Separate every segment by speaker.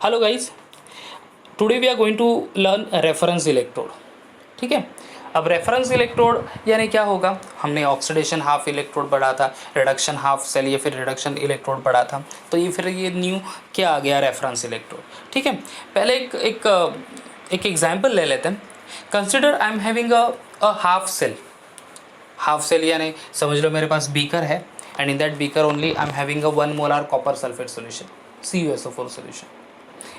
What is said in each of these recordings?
Speaker 1: Hello guys, today we are going to learn reference electrode. ठीक है, अब reference electrode यानी क्या होगा। हमने ऑक्सीडेशन हाफ इलेक्ट्रोड पढ़ा था, रिडक्शन हाफ सेल या फिर रिडक्शन इलेक्ट्रोड पढ़ा था। तो ये फिर ये न्यू क्या आ गया, रेफरेंस इलेक्ट्रोड। ठीक है, पहले एक एग्जाम्पल ले लेते हैं। Consider I am having a half cell यानी समझ लो मेरे पास बीकर है, and in that beaker only I am having a 1 molar copper sulphate solution, CuSO4 solution,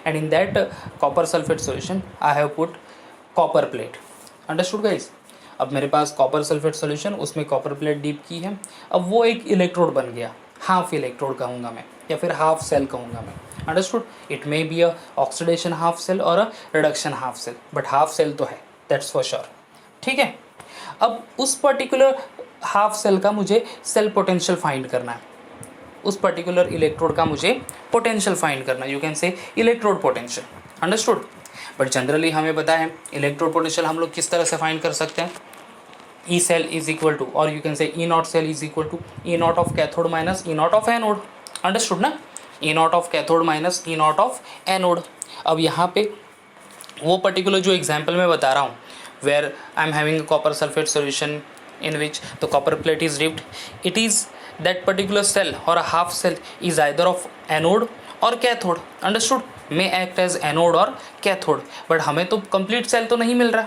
Speaker 1: and in that copper sulfate solution I have put copper plate. Understood guys? अब मेरे पास copper sulphate solution, उसमें copper plate deep की है। अब वो एक electrode बन गया, हाफ इलेक्ट्रोड कहूँगा मैं या फिर हाफ सेल कहूँगा मैं। Understood? It may be a oxidation half cell और a reduction half cell, but half cell तो है, दैट्स फॉर श्योर। ठीक है, अब उस पर्टिकुलर हाफ सेल का मुझे सेल पोटेंशियल फाइंड करना है। उस पर्टिकुलर इलेक्ट्रोड का मुझे पोटेंशियल फाइंड करना, यू कैन से electrode potential. Understood? But generally हमें पता है इलेक्ट्रोड पोटेंशियल हम लोग किस तरह से फाइंड कर सकते हैं। E cell is equal to, और you can say E naught cell is equal to E naught of cathode minus E naught of anode. Understood ना? E naught of cathode minus E naught of anode. अब यहाँ पे वो particular जो example मैं बता रहा हूँ, where I am having a copper sulphate solution in which the copper plate is dipped, it is that particular cell or a half cell is either of anode or cathode. Understood? may act as anode or cathode, but हमें तो complete cell तो नहीं मिल रहा।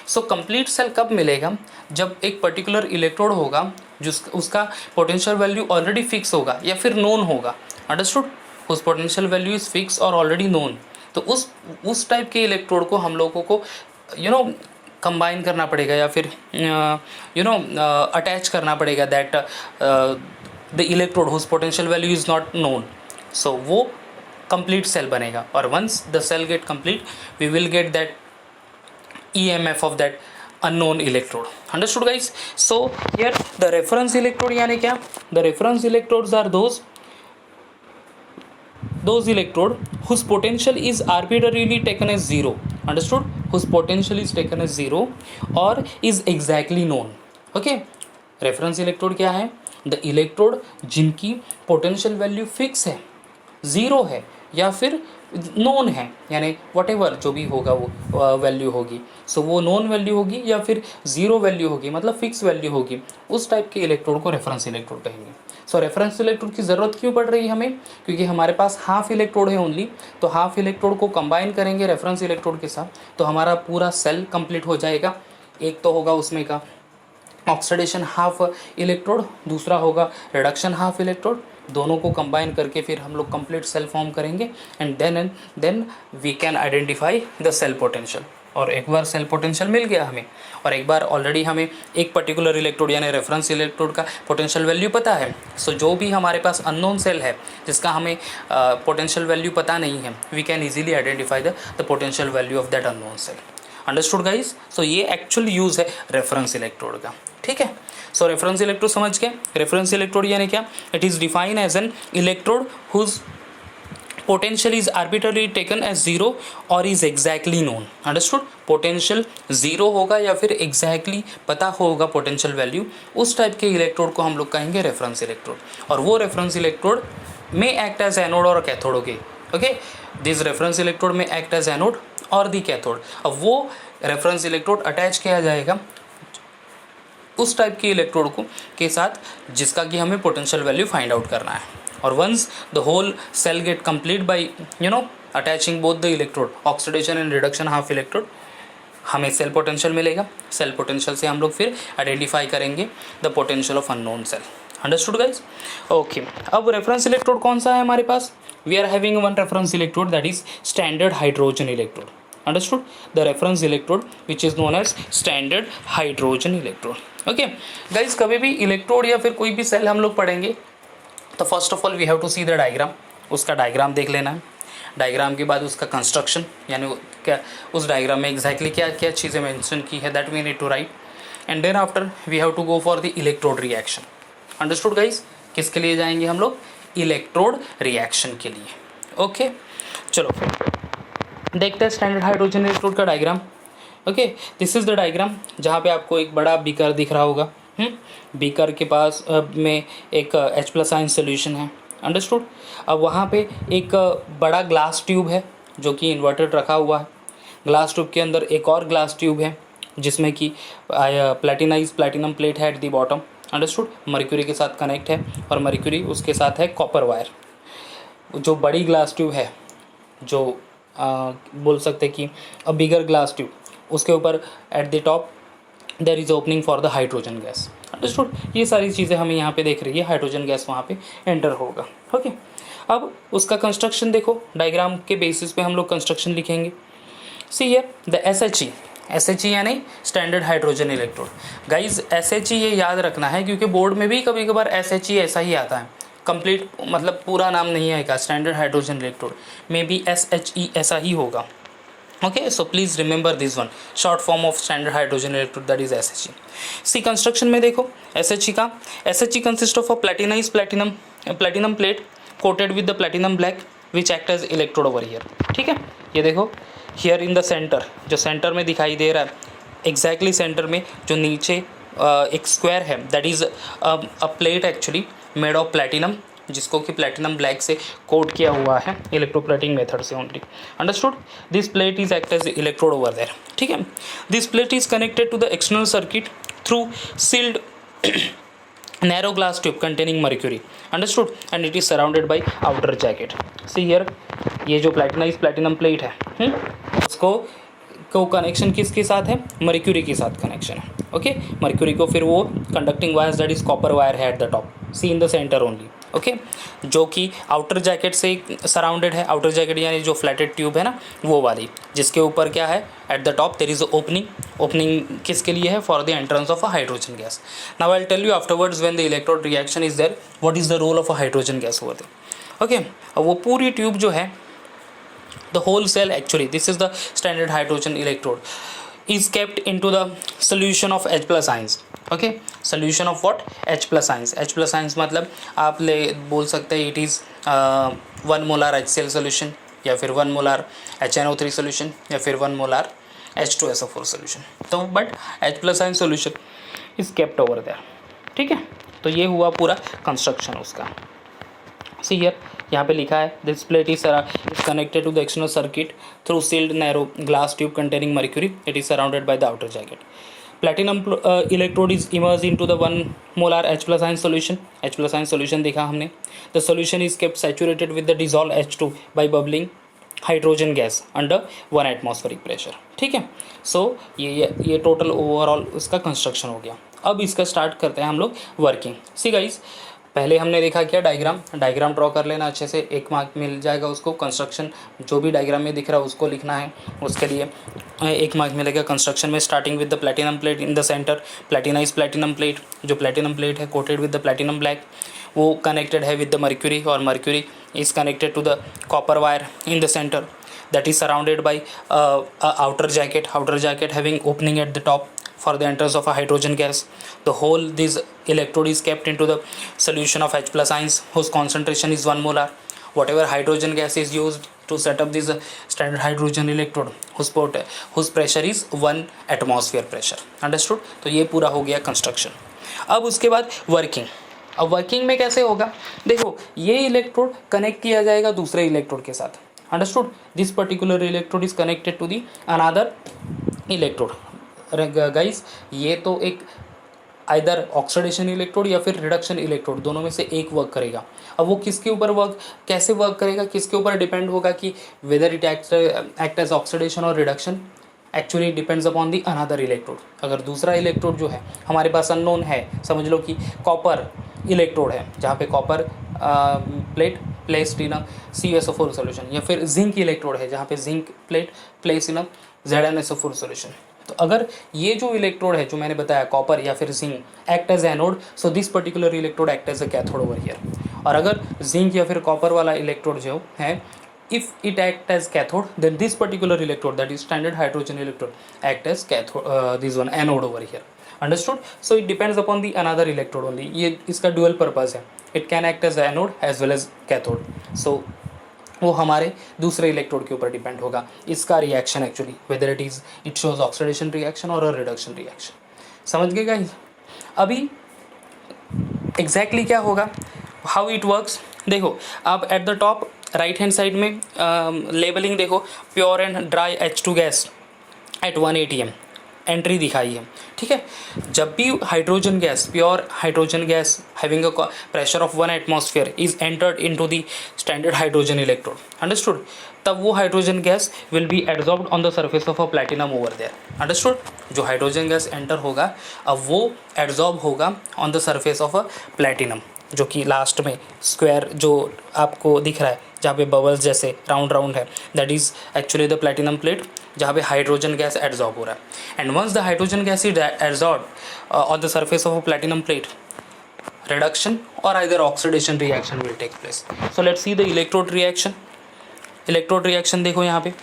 Speaker 1: So complete cell कब मिलेगा, जब एक particular electrode होगा जिस उसका पोटेंशियल वैल्यू ऑलरेडी फिक्स होगा या फिर नोन होगा। अंडरस्टूड? उस पोटेंशियल वैल्यू इज फिक्स और ऑलरेडी नोन। तो उस टाइप के इलेक्ट्रोड को हम लोगों को कंबाइन करना पड़ेगा या फिर अटैच करना पड़ेगा, that the electrode whose potential value is not known. So वो कंप्लीट सेल बनेगा, और once the cell get complete we will get that EMF of that unknown electrode. Understood guys? So here the reference electrode यानी क्या, the reference electrodes are those electrode whose potential is arbitrarily taken as 0. Understood? Whose potential is taken as 0 or is exactly known. Okay, reference electrode क्या है, the electrode जिनकी potential value fix है, 0 है या फिर known है, यानी what ever जो भी होगा वो वैल्यू होगी। सो वो नोन वैल्यू होगी या फिर 0 वैल्यू होगी, मतलब फिक्स वैल्यू होगी। उस टाइप के इलेक्ट्रोड को रेफरेंस इलेक्ट्रोड कहेंगे। सो रेफरेंस इलेक्ट्रोड की ज़रूरत क्यों पड़ रही है हमें, क्योंकि हमारे पास हाफ इलेक्ट्रोड है ओनली। तो हाफ इलेक्ट्रोड को कंबाइन करेंगे रेफरेंस इलेक्ट्रोड के साथ, तो हमारा पूरा सेल कंप्लीट हो जाएगा। एक तो होगा उसमें का ऑक्सीडेशन हाफ इलेक्ट्रोड, दूसरा होगा रिडक्शन हाफ इलेक्ट्रोड। दोनों को कंबाइन करके फिर हम लोग कंप्लीट सेल फॉर्म करेंगे, and then we can identify the cell potential. और एक बार सेल पोटेंशियल मिल गया हमें, और एक बार ऑलरेडी हमें एक पर्टिकुलर इलेक्ट्रोड यानी रेफरेंस इलेक्ट्रोड का पोटेंशियल वैल्यू पता है। सो जो भी हमारे पास अननोन सेल है जिसका हमें पोटेंशियल वैल्यू पता नहीं है, we can easily identify the potential value of that unknown cell. Understood guys? So ये एक्चुअल यूज़ है रेफरेंस इलेक्ट्रोड का। ठीक है, सो रेफरेंस इलेक्ट्रोड समझ के, रेफरेंस इलेक्ट्रोड यानी क्या, it is defined as an electrode whose potential is arbitrarily taken as 0 और is exactly known. Understood? Potential 0 होगा या फिर एग्जैक्टली पता होगा पोटेंशियल वैल्यू, उस टाइप के इलेक्ट्रोड को हम लोग कहेंगे रेफरेंस इलेक्ट्रोड। और वो रेफरेंस इलेक्ट्रोड में एक्ट एज एनोड और cathode. Okay, this reference electrode में एक्ट एज एनोड और दी कैथोड। अब वो रेफरेंस इलेक्ट्रोड अटैच किया जाएगा उस टाइप के इलेक्ट्रोड को के साथ जिसका कि हमें पोटेंशियल वैल्यू फाइंड आउट करना है। और once the whole cell get complete by attaching both the electrode, oxidation and reduction half electrode, हमें सेल पोटेंशियल मिलेगा। सेल पोटेंशियल से हम लोग फिर आइडेंटिफाई करेंगे the potential of unknown cell. Understood guys? Okay, अब रेफरेंस इलेक्ट्रोड कौन सा है हमारे पास, we are having one reference electrode that is standard hydrogen electrode. Understood? The reference electrode which is known as standard hydrogen electrode. Okay guys, कभी भी electrode या फिर कोई भी सेल हम लोग पढ़ेंगे तो first of all we have to see the diagram. उसका डायग्राम देख लेना है। डायग्राम के बाद उसका कंस्ट्रक्शन, यानी क्या उस डायग्राम में एग्जैक्टली क्या क्या चीज़ें मेंशन की है, that we need to write, and then after we have to go for the electrode reaction. Understood guys? किसके लिए जाएंगे हम लोग, इलेक्ट्रोड रिएक्शन के लिए। ओके, चलो देखते हैं स्टैंडर्ड हाइड्रोजन इलेक्ट्रोड का diagram. Okay, this is the diagram जहाँ पे आपको एक बड़ा बीकर दिख रहा होगा। बीकर के पास में एक H+ आयन सोल्यूशन है। अंडरस्टूड? अब वहाँ पे एक बड़ा ग्लास ट्यूब है जो कि इन्वर्टेड रखा हुआ है। ग्लास ट्यूब के अंदर एक और ग्लास ट्यूब है जिसमें कि प्लेटिनाइज प्लैटिनम प्लेट है at the bottom, understood. Mercury के साथ कनेक्ट है और मर्क्यूरी उसके साथ है कॉपर वायर। जो बड़ी ग्लास ट्यूब है, जो बोल सकते हैं कि अ बिगर ग्लास ट्यूब, उसके ऊपर at the top there is opening for the hydrogen gas, understood. ये सारी चीज़ें हमें यहाँ पे देख रही है, हाइड्रोजन गैस वहाँ पे एंटर होगा। ओके, अब उसका कंस्ट्रक्शन देखो, डायग्राम के बेसिस पे हम लोग कंस्ट्रक्शन लिखेंगे। See here the SHE, SHE यानी standard hydrogen electrode. Guys SHE ये याद रखना है क्योंकि बोर्ड में भी कभी कभार SHE ऐसा ही आता है, कंप्लीट मतलब पूरा नाम नहीं आएगा standard hydrogen electrode, may be SHE ऐसा ही होगा। Okay, so please remember this one, short form of standard hydrogen electrode that is SHE। See construction में देखो SHE का, SHE consist of a platinize platinum plate coated with the platinum black which act as electrode over here. ठीक है, ये देखो here in the center, जो center में दिखाई दे रहा है, एग्जैक्टली सेंटर में जो नीचे एक स्क्वायर है, that is a plate actually made of platinum, जिसको कि प्लैटिनम ब्लैक से कोट किया हुआ है इलेक्ट्रोप्लेटिंग मेथड से only, understood. This plate is act as electrode over there. ठीक है, this plate is connected to the external circuit through sealed narrow glass tube containing mercury, understood, and it is surrounded by outer jacket. See here, ये जो प्लैटिनाइज platinum plate है, उसको connection किसके साथ है, mercury के साथ कनेक्शन है। ओके, मर्क्यूरी को फिर वो conducting wires that is copper wire है at the top, see in the center only. Okay, जो कि आउटर जैकेट से सराउंडेड है, आउटर जैकेट यानी जो फ्लैटेड ट्यूब है ना वो वाली, जिसके ऊपर क्या है, at the top there is opening किसके लिए है, for the entrance of a hydrogen gas. Now I will tell you afterwards when the electrode reaction is there what is the role of a hydrogen gas over there. Okay, अब वो पूरी tube जो है, the whole cell, actually this is the standard hydrogen electrode, is kept into the solution of H plus ions. okay, solution of what, H plus ions। H plus ions मतलब आप ले बोल सकते हैं it is 1 molar HCl solution, या फिर 1 molar HNO3 solution, या फिर 1 molar H2SO4 solution। तो but H plus ion solution is kept over there। ठीक है, तो ये हुआ पूरा कंस्ट्रक्शन उसका। सी हियर, यहाँ पे लिखा है this plate is connected to the external circuit through sealed narrow glass tube containing mercury, it is surrounded by the outer jacket. Platinum electrode is immerse into the 1 molar H plus ion solution। H plus ion solution देखा हमने। The solution is kept saturated with the dissolve H2 by bubbling hydrogen gas under 1 atmospheric pressure. ठीक है, सो ये total overall उसका construction हो गया। अब इसका स्टार्ट करते हैं हम लोग वर्किंग। सी गाइस, पहले हमने देखा क्या, डायग्राम ड्रॉ कर लेना अच्छे से, 1 मार्क मिल जाएगा उसको। कंस्ट्रक्शन जो भी डायग्राम में दिख रहा है उसको लिखना है, उसके लिए 1 मार्क मिलेगा। कंस्ट्रक्शन में starting with the platinum plate in the center, platinize platinum plate, जो प्लैटिनम प्लेट है coated with the platinum black, वो कनेक्टेड है विद द मर्क्यूरी, और mercury is connected to the copper wire in the center that is surrounded by outer jacket having opening at the top for the entrance of a hydrogen gas. The whole this electrode is kept into the solution of H plus ions whose concentration is 1 molar. Whatever hydrogen gas is used to set up this standard hydrogen electrode whose pressure is 1 atmosphere pressure, understood। तो ये पूरा हो गया construction. अब उसके बाद working. अब working में कैसे होगा, देखो ये इलेक्ट्रोड कनेक्ट किया जाएगा दूसरे इलेक्ट्रोड के साथ, understood। this particular electrode is connected to the another electrode। guys, ये तो एक आइदर ऑक्सीडेशन इलेक्ट्रोड या फिर रिडक्शन इलेक्ट्रोड, दोनों में से एक वर्क करेगा। अब वो किसके ऊपर कैसे वर्क करेगा, किसके ऊपर डिपेंड होगा कि whether it act as oxidation और reduction, actually depends upon the another electrode. अगर दूसरा इलेक्ट्रोड जो है हमारे पास अननोन है, समझ लो कि कॉपर इलेक्ट्रोड है जहाँ पे copper plate placed in a CuSO4 solution, या फिर जिंक इलेक्ट्रोड है जहाँ पे zinc plate place in a ZnSO4 solution. तो अगर ये जो इलेक्ट्रोड है जो मैंने बताया कॉपर या फिर zinc act as anode, so this particular electrode act as a cathode over here. और अगर जिंक या फिर कॉपर वाला इलेक्ट्रोड जो है, if it act as cathode, then this particular electrode, that is standard hydrogen electrode, act as cathode, this one anode over here, understood। So it depends upon the another electrode only। ये इसका dual purpose है, it can act as anode as well as cathode। So वो हमारे दूसरे electrode के ऊपर depend होगा इसका reaction actually, whether it shows oxidation reaction और रिडक्शन रिएक्शन। समझ गए गाइस। अभी एग्जैक्टली क्या होगा, हाउ इट वर्क्स, देखो आप at the top right hand side में लेबलिंग देखो, pure and dry H2 gas at 1 atm entry दिखाई है, ठीक है। जब भी hydrogen gas, pure hydrogen gas having a pressure of 1 atmosphere is entered into the standard hydrogen electrode, understood, तब वो hydrogen gas will be absorbed on the surface of a platinum over there, understood. जो hydrogen gas enter होगा अब वो absorb होगा on the surface of a platinum, जो कि last में स्क्वायर जो आपको दिख रहा है जहाँ पे बबल्स जैसे राउंड राउंड है, that is actually the platinum plate जहाँ पे हाइड्रोजन गैस एब्जॉर्ब हो रहा है। And once the hydrogen gas is absorb on the surface of a platinum plate, reduction or either oxidation reaction will take place. So let's see the electrode reaction. Electrode reaction देखो यहाँ पे,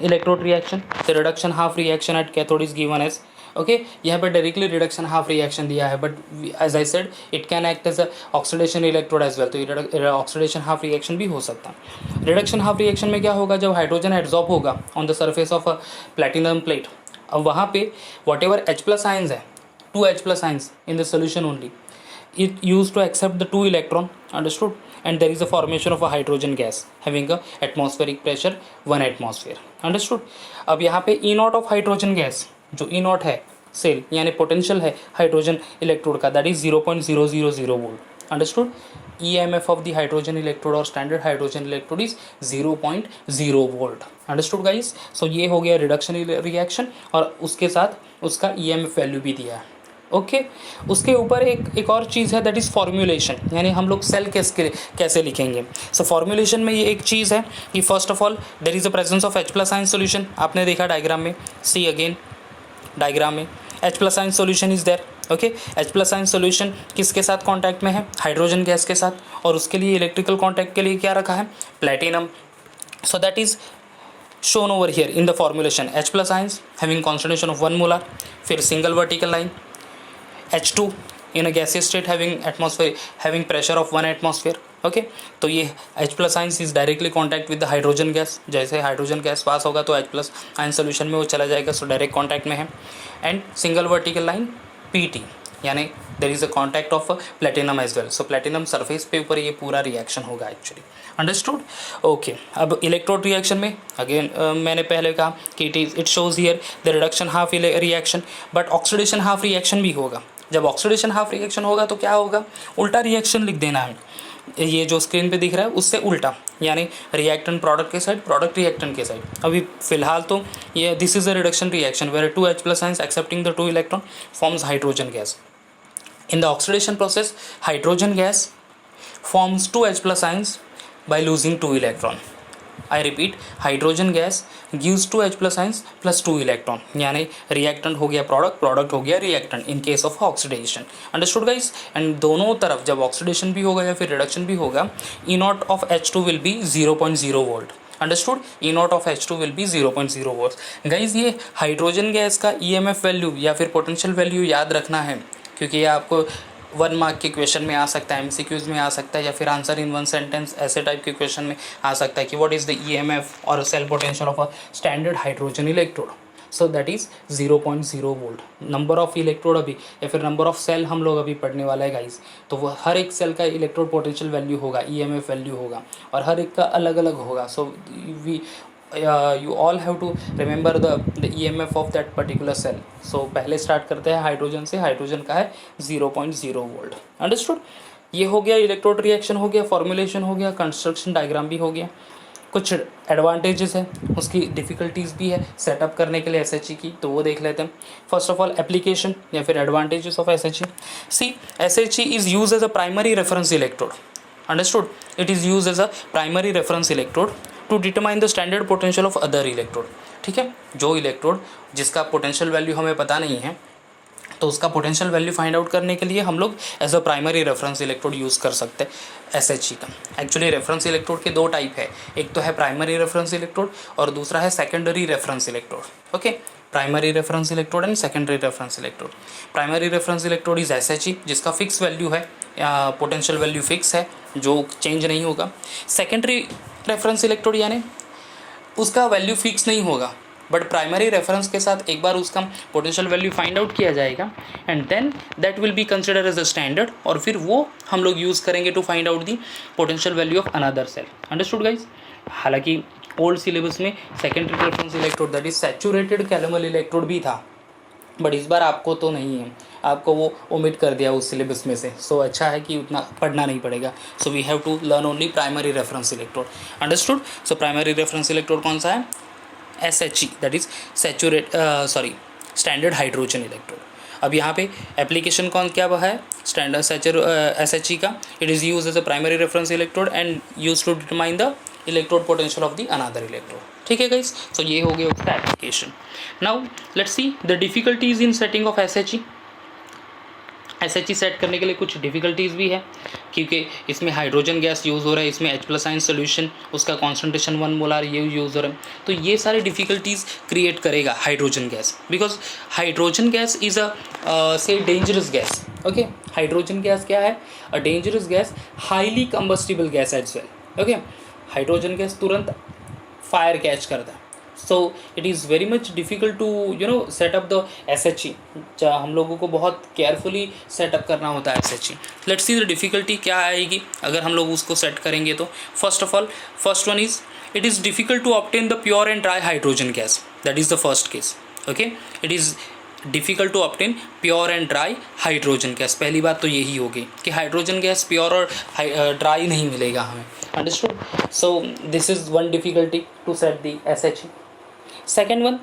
Speaker 1: electrode reaction, the reduction half reaction at cathode is given as, okay, यहाँ पे directly reduction half reaction दिया है, but as I said it can act as a oxidation electrode as well, तो ये oxidation half reaction भी हो सकता है। reduction half reaction में क्या होगा, जब हाइड्रोजन एब्जॉर्ब होगा on the surface of a platinum plate, अब वहाँ पे whatever H plus ions है, 2 H plus ions in the solution only, it used to accept the 2 electron, understood, and there is a formation of a hydrogen gas having a atmospheric pressure 1 atmosphere, understood। अब यहाँ पे E naught of hydrogen gas, जो E naught है cell यानी potential है hydrogen electrode का, that is 0.000 volt, understood. EMF of the hydrogen electrode और standard hydrogen electrode is 0.0 volt, understood guys. So ये हो गया रिडक्शन रिएक्शन और उसके साथ उसका EMF वैल्यू भी दिया है, ओके। उसके ऊपर एक और चीज़ है, दैट इज़ फॉर्मुलेशन, यानी हम लोग सेल कैसे लिखेंगे। सो फॉर्मुलेशन में ये एक चीज़ है कि first of all there is a presence of H plus ion solution, आपने देखा डायग्राम में, सी अगेन डायग्राम में H plus ion solution is there, okay. H plus ion solution किसके साथ कॉन्टैक्ट में है, हाइड्रोजन गैस के साथ, और उसके लिए इलेक्ट्रिकल कॉन्टैक्ट के लिए क्या रखा है, platinum. So that is shown over here in the formulation, H plus ions having concentration of 1 molar, फिर single vertical line H2 in a gaseous state having pressure of 1 atmosphere, okay. तो ये H plus ions is directly contact with the hydrogen gas, जैसे hydrogen gas pass होगा तो H plus ion solution में वो चला जाएगा, सो डायरेक्ट कॉन्टैक्ट में है। And single vertical line PT, यानी there is a contact of platinum as well, so platinum surface पे ऊपर ये पूरा रिएक्शन होगा एक्चुअली, अंडरस्टूड, ओके। अब इलेक्ट्रोड रिएक्शन में अगेन मैंने पहले कहा कि it shows here the reduction half reaction, but oxidation half reaction भी होगा। जब ऑक्सीडेशन हाफ रिएक्शन होगा तो क्या होगा, उल्टा रिएक्शन लिख देना है, ये जो स्क्रीन पे दिख रहा है उससे उल्टा, यानी रिएक्टेंट प्रोडक्ट के साइड, प्रोडक्ट रिएक्टेंट के साइड। अभी फिलहाल तो ये this is a reduction reaction where 2 H plus ions accepting the 2 electron forms hydrogen gas. In the oxidation process hydrogen gas forms 2 H plus ions by losing 2 electron. I repeat, hydrogen gas gives 2 H plus ions plus 2 electron, यानी reactant हो गया product, product हो गया reactant in case of oxidation, understood guys. And दोनों तरफ जब oxidation भी होगा या फिर रिडक्शन भी होगा, E naught of H2 will be 0.0 volt, understood, E naught of H2 will be 0.0 volt. Guys ये हाइड्रोजन गैस का EMF वैल्यू या फिर पोटेंशियल वैल्यू याद रखना है, क्योंकि ये आपको 1 मार्क के क्वेश्चन में आ सकता है, MCQs में आ सकता है, या फिर आंसर इन 1 सेंटेंस ऐसे टाइप के क्वेश्चन में आ सकता है कि व्हाट इज़ द EMF और cell potential of a standard hydrogen electrode. So that is 0.0 volt. Number of electrode अभी या फिर नंबर ऑफ सेल हम लोग अभी पढ़ने वाला है गाइस, तो वो हर एक सेल का इलेक्ट्रोड पोटेंशियल वैल्यू होगा, EMF वैल्यू होगा, और हर एक का अलग अलग होगा। So we you all have to remember the EMF of that particular cell. So पहले स्टार्ट करते हैं हाइड्रोजन से, हाइड्रोजन का है 0.0 वोल्ट, अंडरस्टूड। ये हो गया इलेक्ट्रोड रिएक्शन, हो गया फॉर्मुलेशन, हो गया कंस्ट्रक्शन डायग्राम भी हो गया। कुछ एडवांटेजेस है, उसकी डिफ़िकल्टीज़ भी है सेटअप करने के लिए SHE की, तो वो देख लेते हैं। फर्स्ट ऑफ ऑल एप्लीकेशन या फिर advantages of SHE। See SHE is use as a primary reference electrode, understood, it is use as a primary reference electrode to determine the standard potential of other electrode, ठीक है। जो electrode जिसका potential value हमें पता नहीं है, तो उसका पोटेंशियल वैल्यू फाइंड आउट करने के लिए हम लोग as a primary reference electrode use कर सकते हैं SHE का। एक्चुअली रेफरेंस इलेक्ट्रोड के 2 टाइप है, एक तो है प्राइमरी रेफरेंस इलेक्ट्रोड और दूसरा है secondary reference electrode, okay. Primary reference electrode and secondary reference electrode. Primary reference electrode is SHE, जिसका फिक्स वैल्यू है, पोटेंशियल वैल्यू फिक्स है, जो चेंज नहीं होगा। सेकेंडरी रेफरेंस इलेक्ट्रोड यानी उसका वैल्यू फिक्स नहीं होगा, बट प्राइमरी रेफरेंस के साथ एक बार उसका पोटेंशियल वैल्यू फाइंड आउट किया जाएगा and then that will be consider as a standard, और फिर वो हम लोग यूज़ करेंगे to find out the potential value of another cell. Understood guys? हालांकि ओल्ड सिलेबस में secondary reference electrode that is saturated calomel electrode भी था, बट इस बार आपको तो नहीं है, आपको वो ओमिट कर दिया उस सिलेबस में से। सो अच्छा है कि उतना पढ़ना नहीं पड़ेगा। So we have to learn only primary reference electrode. Understood? So primary reference electrode कौन सा है? SHE, that is standard hydrogen electrode. अब यहाँ पे एप्लीकेशन कौन क्या है स्टैंडर्ड SHE का? It is use as a primary reference electrode and use to determine the electrode potential of the another electrode. ठीक है गाइस? सो ये हो गया उसका application. Now let's see the difficulties in setting of SHE। SHE set करने के लिए कुछ डिफ़िकल्टीज़ भी है, क्योंकि इसमें हाइड्रोजन गैस यूज़ हो रहा है, इसमें H+ आयन सोल्यूशन, उसका कॉन्सेंट्रेशन 1 मोलार ये यूज़ हो रहा है। तो ये सारे डिफ़िकल्टीज़ क्रिएट करेगा hydrogen gas, because hydrogen gas is so dangerous gas. Okay, hydrogen gas क्या है? A dangerous gas, highly combustible gas as well. Okay, hydrogen gas तुरंत फायर कैच करता है। So it is very much difficult to setup the SHE। हम लोगों को बहुत carefully setup करना होता है SHE। Let's see the difficulty क्या आएगी अगर हम लोग उसको सेट करेंगे तो। First of all, first one is it is difficult to obtain the pure and dry hydrogen gas. That is the first case. Okay, it is difficult to obtain pure and dry hydrogen gas. पहली बात तो यही होगी कि hydrogen gas pure और dry नहीं मिलेगा हमें। Understood? So this is one difficulty to set the SHE. Second one,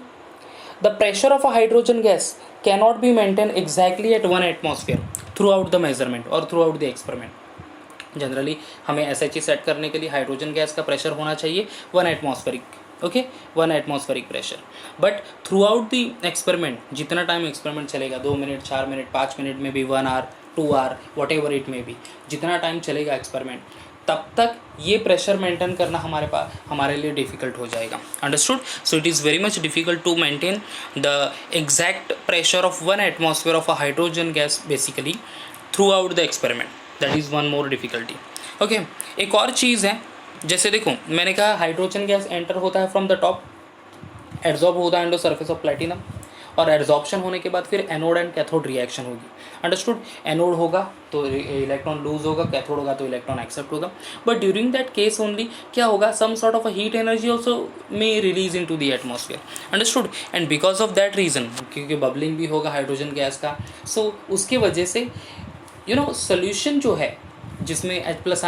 Speaker 1: the pressure of a hydrogen gas cannot be maintained exactly at 1 atmosphere throughout the measurement or throughout the experiment. Generally हमें SHE set करने के लिए hydrogen gas का pressure होना चाहिए 1 atmospheric. Okay, 1 atmospheric pressure. But through out the experiment, जितना time experiment चलेगा, 2 minute, 4 minute, 5 minute में भी, 1 hour, 2 hour, what ever it में भी, जितना टाइम चलेगा एक्सपेरिमेंट, तब तक ये प्रेशर मेंटेन करना हमारे लिए डिफ़िकल्ट हो जाएगा। Understood? So it is very much difficult to maintain the exact pressure of 1 atmosphere of a hydrogen gas basically throughout the experiment. That is one more difficulty. Okay, एक और चीज़ है, जैसे देखो मैंने कहा हाइड्रोजन गैस एंटर होता है from the top, adsorb होता है on the surface of platinum, और एड्जॉर्प्शन होने के बाद फिर एनोड एंड कैथोड रिएक्शन होगी। अंडरस्टूड? एनोड होगा तो इलेक्ट्रॉन लूज होगा, कैथोड होगा तो इलेक्ट्रॉन एक्सेप्ट होगा। But during that case only क्या होगा, some sort of a heat energy also may release into the atmosphere. Understood? And because of that reason, क्योंकि bubbling भी होगा हाइड्रोजन गैस का, सो उसके वजह से सोल्यूशन जो है जिसमें H+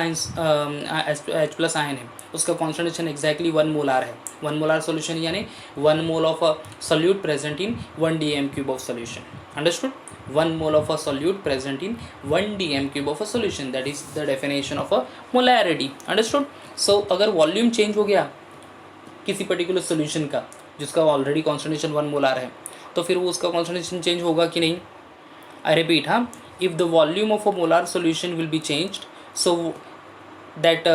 Speaker 1: आयन है, उसका कॉन्सेंट्रेशन एग्जैक्टली 1 मोलार है। 1 मोलार सोल्यूशन यानी 1 mole of a solute present in 1 dm³ of solution. Understood? 1 mole of a solute present in 1 dm³ of a solution, that is the definition of a molarity. Understood? So अगर volume change हो गया किसी particular solution का जिसका already concentration 1 molar है, तो फिर वो उसका कॉन्सेंट्रेशन चेंज होगा कि नहीं? आई रिपीट, हाँ, if the volume of a molar solution will be changed, so that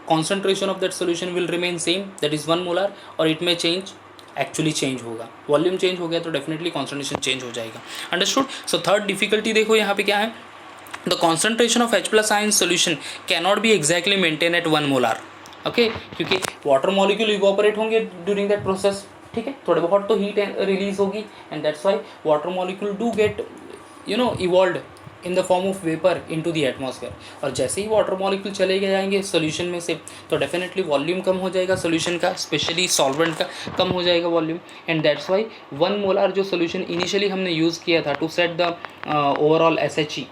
Speaker 1: concentration of that solution will remain same, that is 1 molar, or it may change, actually change होगा। Volume change हो गया तो definitely concentration change हो जाएगा। Understood? So third difficulty देखो यहाँ पे क्या है, the concentration of H+ ion solution cannot be exactly maintain at 1 molar. Okay, क्योंकि वाटर मॉलिक्यूल इवोपरेट होंगे ड्यूरिंग दैट प्रोसेस। ठीक है, थोड़े बहुत तो हीट रिलीज होगी, and that's Y water molecule do get evolved in the form of vapour into the atmosphere. और जैसे ही वाटर मॉलिक्यूल चले जाएंगे सोल्यूशन में से, तो डेफिनेटली वॉल्यूम कम हो जाएगा सोल्यूशन का, स्पेशली सॉल्वेंट का कम हो जाएगा volume, and that's why 1 molar जो सोल्यूशन इनिशियली हमने यूज़ किया था to set the overall SHE,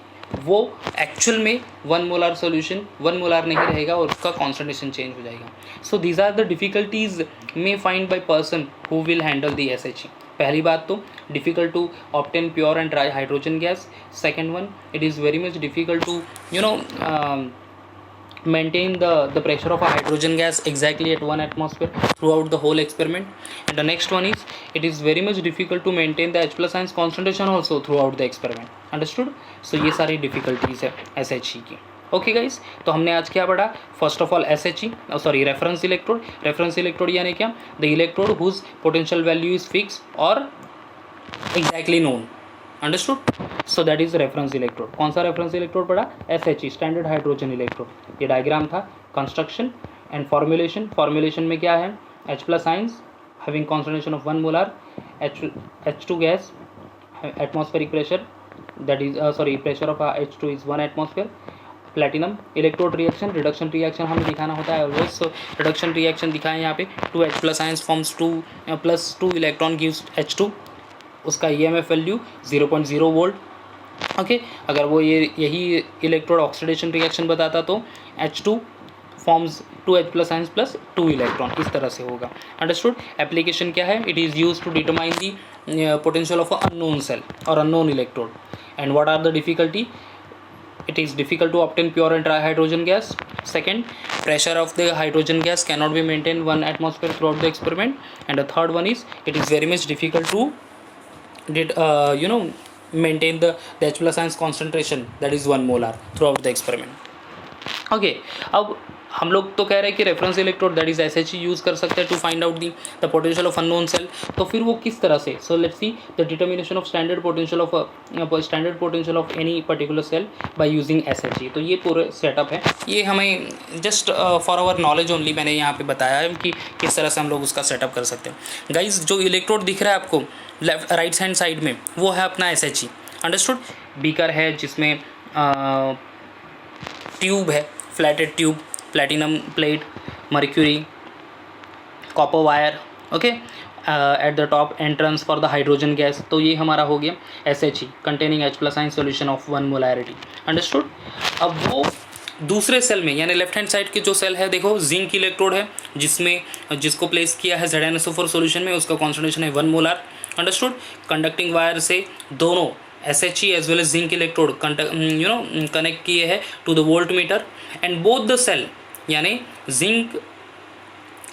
Speaker 1: वो एक्चुअल में 1 मोलार सोल्यूशन 1 मोलार नहीं रहेगा और उसका कॉन्सेंट्रेशन चेंज हो जाएगा। So these are the difficulties may find by person who will handle the SHE। पहली बात तो difficult to obtain pure and dry hydrogen gas. Second one, it is very much difficult to maintain the pressure of a hydrogen gas exactly at 1 atmosphere throughout the whole experiment. And the next one is, it is very much difficult to maintain the H+ ions concentration also throughout the experiment. Understood? So ये सारी difficulties है SHE की। Okay guys, तो हमने आज क्या पढ़ा? First of all SHE, reference electrode. Reference electrode यानी क्या? The electrode whose potential value is fix और exactly known. Understood? So that is reference electrode. कौन सा रेफरेंस इलेक्ट्रोड पढ़ा? SHE, standard hydrogen electrode. ये डायग्राम था, कंस्ट्रक्शन एंड फॉर्मुलेशन। फॉर्मुलेशन में क्या है? H+ ions having concentration of 1 molar H2 gas, atmospheric pressure, that is pressure of H2 is 1 atmosphere. Platinum electrode reaction, reduction reaction हमें दिखाना होता है always. So reduction reaction दिखाएं यहाँ पे. 2H plus ions forms 2 electron gives H2. उसका EMF value 0.0 volt. Okay, अगर वो यही इलेक्ट्रोड ऑक्सीडेशन रिएक्शन बताता तो H2 forms 2H plus ions plus 2 electron, इस तरह से होगा. अंडरस्टूड. एप्लीकेशन क्या है? It is use to determine the potential of a unknown cell और unknown electrode. And what are the difficulty? It is difficult to obtain pure and dry hydrogen gas. Second, pressure of the hydrogen gas cannot be maintained 1 atmosphere throughout the experiment. And the third one is, it is very much difficult to maintain the H plus ions concentration, that is 1 molar throughout the experiment. Okay, अब हम लोग तो कह रहे हैं कि reference electrode that is SHE use कर सकते हैं to find out the potential of unknown cell. तो फिर वो किस तरह से? So let's see the determination of standard potential of any particular cell by using SHE. तो ये पूरा सेटअप है. ये हमें just for our knowledge only मैंने यहाँ पे बताया है कि किस तरह से हम लोग उसका सेटअप कर सकते हैं. गाइज, जो इलेक्ट्रोड दिख रहा है आपको लेफ्ट राइट हैंड साइड में, वो है अपना SHE. अंडरस्टूड. बीकर है जिसमें ट्यूब है, flatted tube, platinum plate, mercury, copper wire. Okay, at the top entrance for the hydrogen gas. तो ये हमारा हो गया SHE containing H plus ion solution of 1 molarity. Understood. अब वो दूसरे सेल में, यानी लेफ्ट हैंड साइड के जो सेल है, देखो जिंक इलेक्ट्रोड है जिसको प्लेस किया है ZnSO4 सोल्यूशन में, उसका कॉन्सेंट्रेशन है 1 मोलर. अंडरस्टूड. कंडक्टिंग वायर से दोनों SHE as well as zinc electrode connect किए हैं to the volt meter. And both the cell, यानी zinc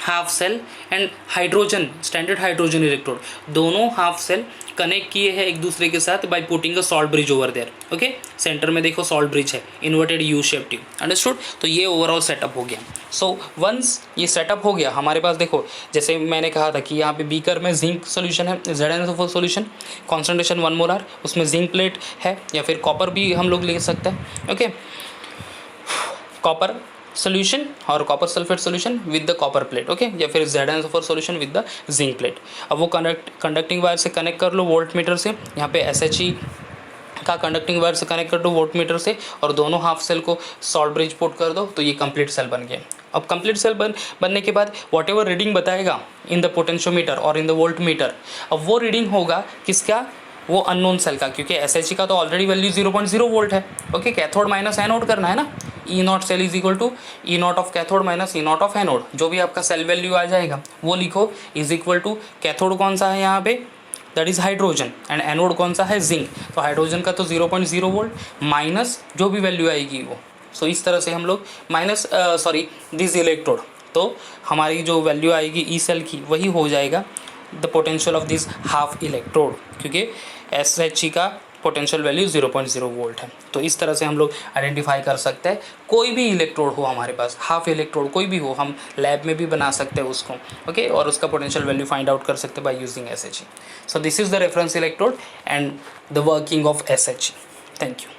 Speaker 1: half cell and hydrogen standard hydrogen electrode, दोनों हाफ सेल कनेक्ट किए हैं एक दूसरे के साथ by putting a salt bridge over there. Okay, center में देखो सॉल्ट ब्रिज है, inverted U shape tube. Understood. तो ये ओवरऑल सेटअप हो गया. सो वंस ये सेटअप हो गया हमारे पास, देखो जैसे मैंने कहा था कि यहाँ पे बीकर में जिंक सोल्यूशन है, ZnSO4 सोल्यूशन, कॉन्सेंट्रेशन 1 मोलर, उसमें जिंक प्लेट है, या फिर कॉपर भी हम लोग ले सकते हैं. ओके, कॉपर सोल्यूशन और copper sulphate solution with the copper plate. Okay, या फिर ZnSO4 solution with the zinc plate. अब वो कंडक्टिंग वायर से कनेक्ट कर लो वोल्ट मीटर से, यहाँ पे SHE का कंडक्टिंग वायर से कनेक्ट कर दो वोल्ट मीटर से, और दोनों हाफ सेल को सॉल्ट ब्रिज पुट कर दो. तो ये कंप्लीट सेल बन गया. अब कंप्लीट सेल बनने के बाद वॉट एवर रीडिंग बताएगा इन द पोटेंशियोमीटर और इन द वोल्ट मीटर, अब वो रीडिंग होगा किसका? वो अननोन सेल का, क्योंकि SHE का तो ऑलरेडी वैल्यू 0.0 वोल्ट है. ओके, कैथोड माइनस एनोड करना है ना. E0 cell is equal to E0 of cathode minus E0 of anode. जो भी आपका सेल वैल्यू आ जाएगा वो लिखो, इज इक्वल टू कैथोड कौन सा है यहाँ पे, that is hydrogen, and anode कौन सा है, जिंक. तो हाइड्रोजन का तो 0.0 वोल्ट माइनस जो भी वैल्यू आएगी वो. सो इस तरह से हम लोग माइनस दिस इलेक्ट्रोड, तो हमारी जो वैल्यू आएगी ई सेल की वही हो जाएगा the potential of this half electrode, क्योंकि SHE का पोटेंशियल वैल्यू 0.0 वोल्ट है. तो इस तरह से हम लोग आइडेंटिफाई कर सकते हैं. कोई भी इलेक्ट्रोड हो हमारे पास, हाफ इलेक्ट्रोड कोई भी हो, हम लैब में भी बना सकते हैं उसको. ओके, और उसका पोटेंशियल वैल्यू फाइंड आउट कर सकते हैं bye using SHE. So this is the reference electrode and the working of SHE. Thank you.